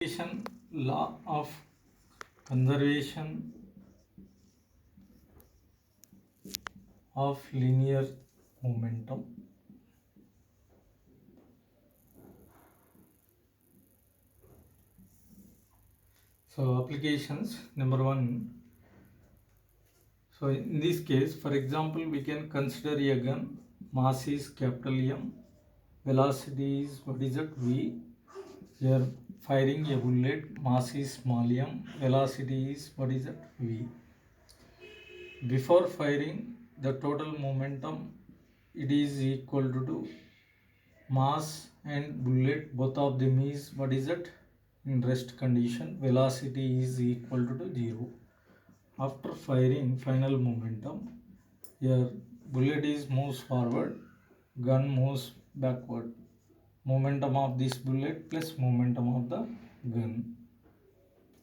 Law of conservation of linear momentum. So applications number 1. So in this case, for example, we can consider a gun. Mass is capital M, velocity is what is that V. We are firing a bullet, mass is small m, velocity is what is that V. Before firing, the total momentum, it is equal to mass and bullet, both of them is what is that in rest condition, velocity is equal to 0. After firing, final momentum, here bullet is moves forward, gun moves backward. Momentum of this bullet plus momentum of the gun.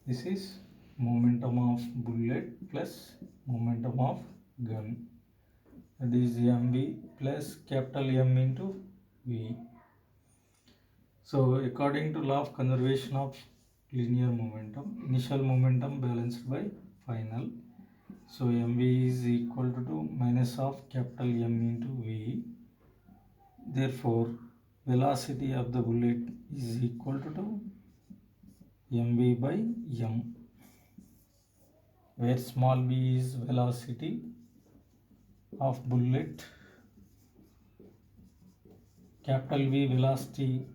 This is momentum of bullet plus momentum of gun. That is mv plus capital M into V. So according to law of conservation of linear momentum, initial momentum balanced by final. So mv is equal to minus of capital M into V. Therefore, velocity of the bullet is equal to mv by m, where small b is velocity of bullet, capital V velocity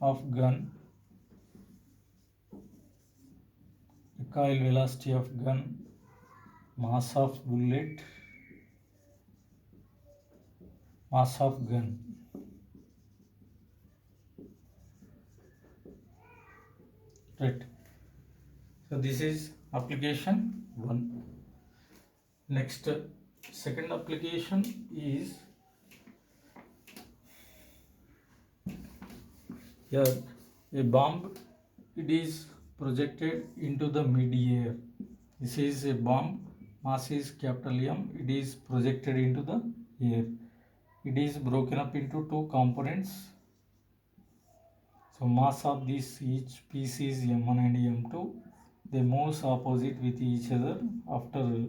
of gun, recoil velocity of gun, mass of bullet, mass of gun. Right. So this is application 1. Next, second application is here a bomb, it is projected into the mid-air. This is a bomb, mass is capital M, it is projected into the air. It is broken up into two components. So mass of this each piece is M1 and M2. They move opposite with each other after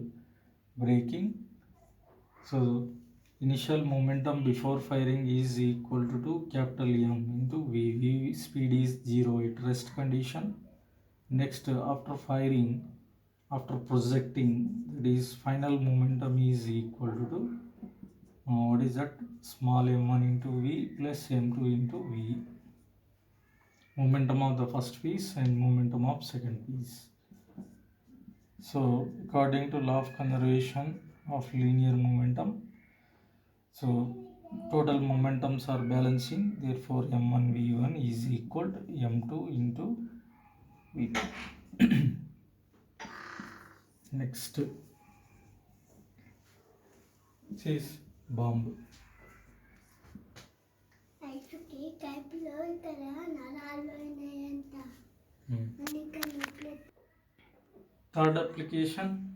breaking. So initial momentum before firing is equal to capital M into V. V speed is 0 at rest condition. Next, after firing, after projecting, that is final momentum is equal to what is that? Small m1 into V plus m2 into V. Momentum of the first piece and momentum of second piece. So according to law of conservation of linear momentum, so total momentums are balancing, therefore m1 v1 is equal to m2 into v2. Next, this is bomb. Third application.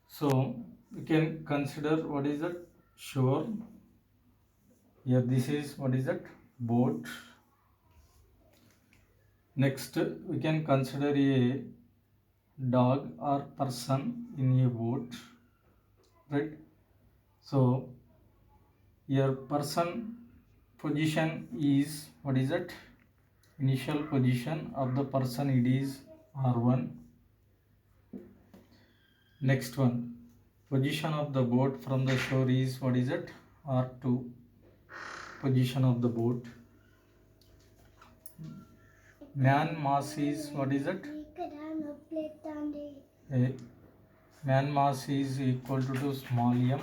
So we can consider what is that shore. Here this is what is that boat. Next we can consider a dog or person in a boat, right? So your person position is what is that? Initial position of the person, it is R1. Next one, position of the boat from the shore is what is it? R2. Position of the boat. Man mass is what is it? Man mass is equal to small m.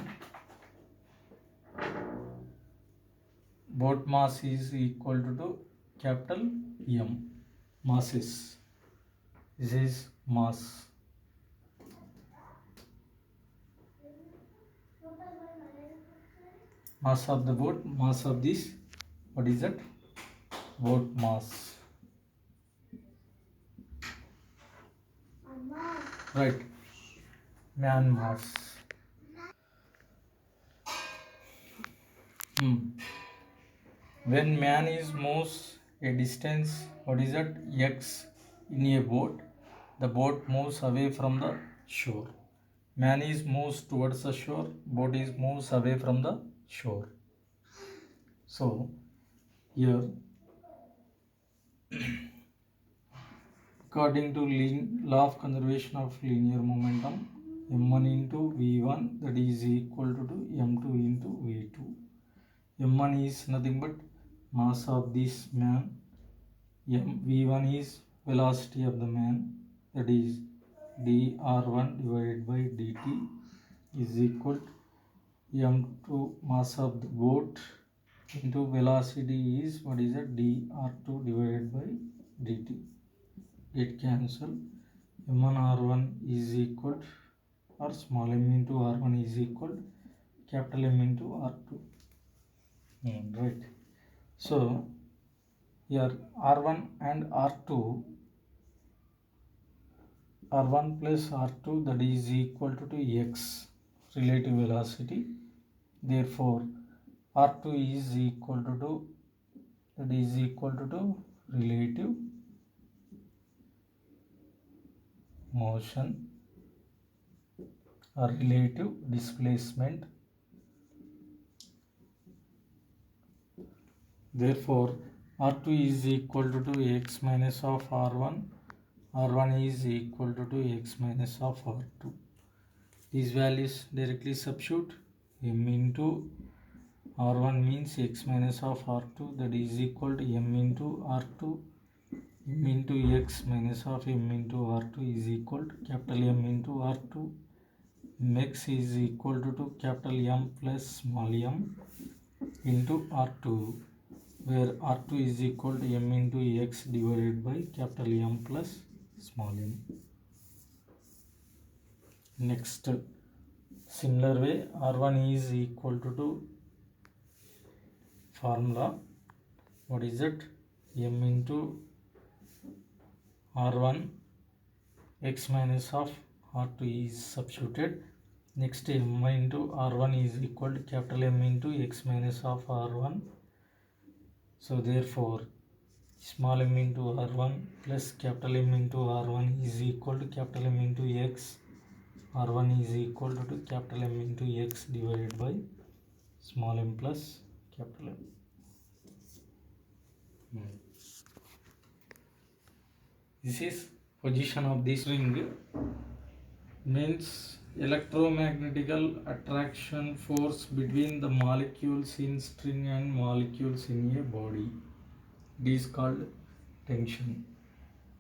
Boat mass is equal to capital M. Masses. This is mass. Mass of the boat, mass of this, what is that? Boat mass. Right. Man mass. When man is moves a distance, what is that, x, in a boat, the boat moves away from the shore. Man is moves towards the shore, boat is moves away from the shore. So here, according to law of conservation of linear momentum, m1 into v1, that is equal to m2 into v2. m1 is nothing but mass of this man, v1 is velocity of the man, that is dr1 divided by dt is equal to m2 mass of the boat into velocity is, what is that, dr2 divided by dt. Get cancel. m1 r1 is equal, or small m into r1 is equal capital M into r2. Right. So here r1 and r2, r1 plus r2, that is equal to x, relative velocity. Therefore r2 is equal to, that is equal to relative motion or relative displacement. Therefore r2 is equal to x minus of r1, r1 is equal to x minus of r2. These values directly substitute. M into r1 means x minus of r2, that is equal to m into r2, m into x minus of m into r2 is equal to capital M into r2. X is equal to capital M plus small m into r2, where r2 is equal to m into x divided by capital M plus small m. Next, similar way, r1 is equal to formula, what is it, m into r1 x minus of r2 is substituted. Next, m into r1 is equal to capital M into x minus of r1. So therefore small m into r1 plus capital M into r1 is equal to capital M into x. r1 is equal to capital M into x divided by small m plus capital M. This is position of this ring, means electromagnetical attraction force between the molecules in string and molecules in a body. It is called tension.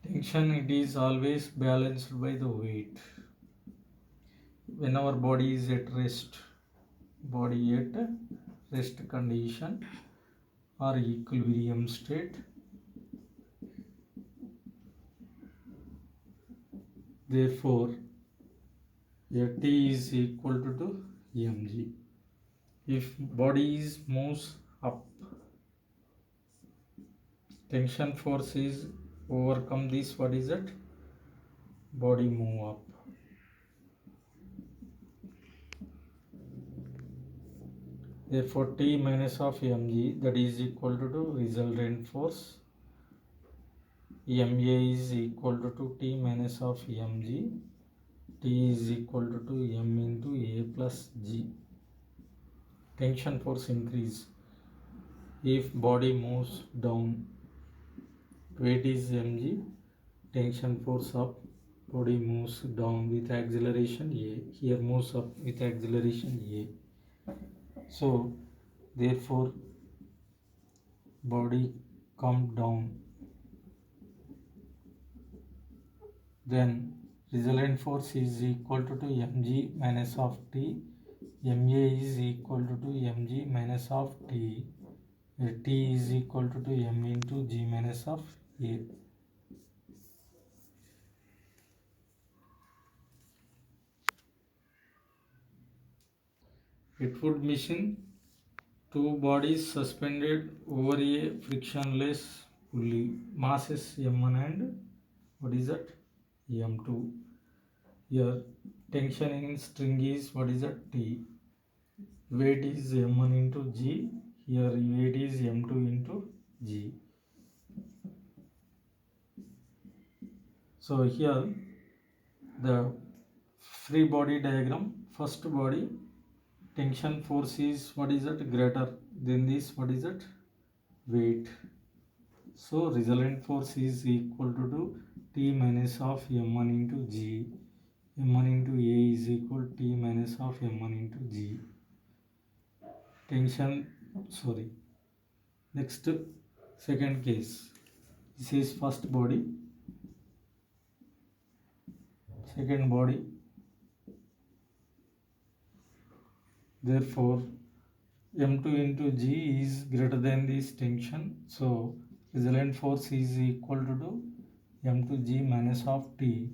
Tension, it is always balanced by the weight. When our body is at rest, condition or equilibrium state, therefore T is equal to mg. If body is moves up, tension force is overcome this, what is it, body move up. Therefore T minus of mg, that is equal to resultant force. ma is equal to T minus of mg. T is equal to m into a plus g. Tension force increase if body moves down, weight is mg, tension force up, body moves down with acceleration a, here moves up with acceleration a. So therefore body come down, then resultant force is equal to mg minus of t. ma is equal to mg minus of t, where t is equal to m into g minus of a. Fitwood machine, two bodies suspended over a frictionless pulley, masses m1 and, what is that, m2. Here tension in string is, what is that, T. Weight is m1 into g. here it is m2 into g. So here the free body diagram, first body tension force is what is that greater than this, what is that weight. So resultant force is equal to T minus of m1 into g. m1 into A is equal to T minus of m1 into g. Tension, sorry. Next, second case. This is first body. Second body. Therefore, m2 into g is greater than this tension. So, resultant force is equal to m2g minus of t.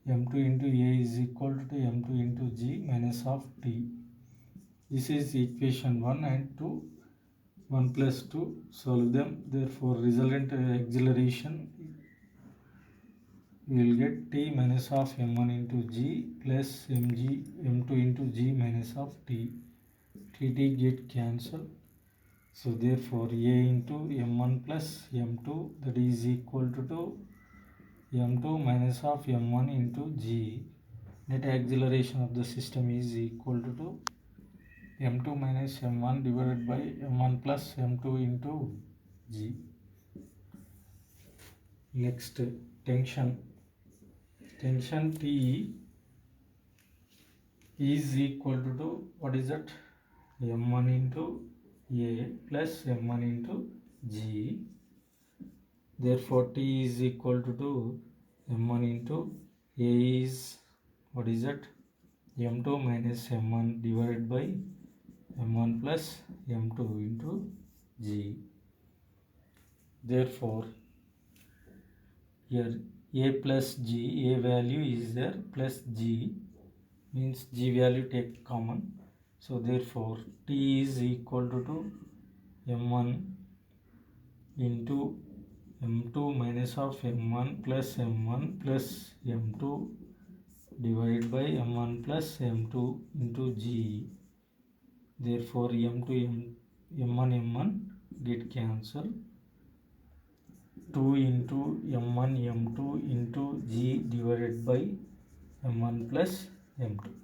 m2 into A is equal to m2 into g minus of t. This is equation 1 and 2. 1 plus 2, solve them. Therefore, resultant acceleration we will get t minus of m1 into g plus m2 into g minus of t. T get cancelled. So therefore, A into m1 plus m2, that is equal to m2 minus of m1 into g. Net acceleration of the system is equal to m2 minus m1 divided by m1 plus m2 into g. Next, tension T is equal to what is that, m1 into A plus m1 into g. Therefore, T is equal to m1 into A is what is that, m2 minus m1 divided by m1 plus m2 into g. Therefore, here A plus g, A value is there, plus g means g value take common. So therefore, T is equal to m1 into m2 minus of m1 plus m1 plus m2 divided by m1 plus m2 into g. Therefore, m1 m1 get cancelled. 2 into m1 m2 into g divided by m1 plus m2.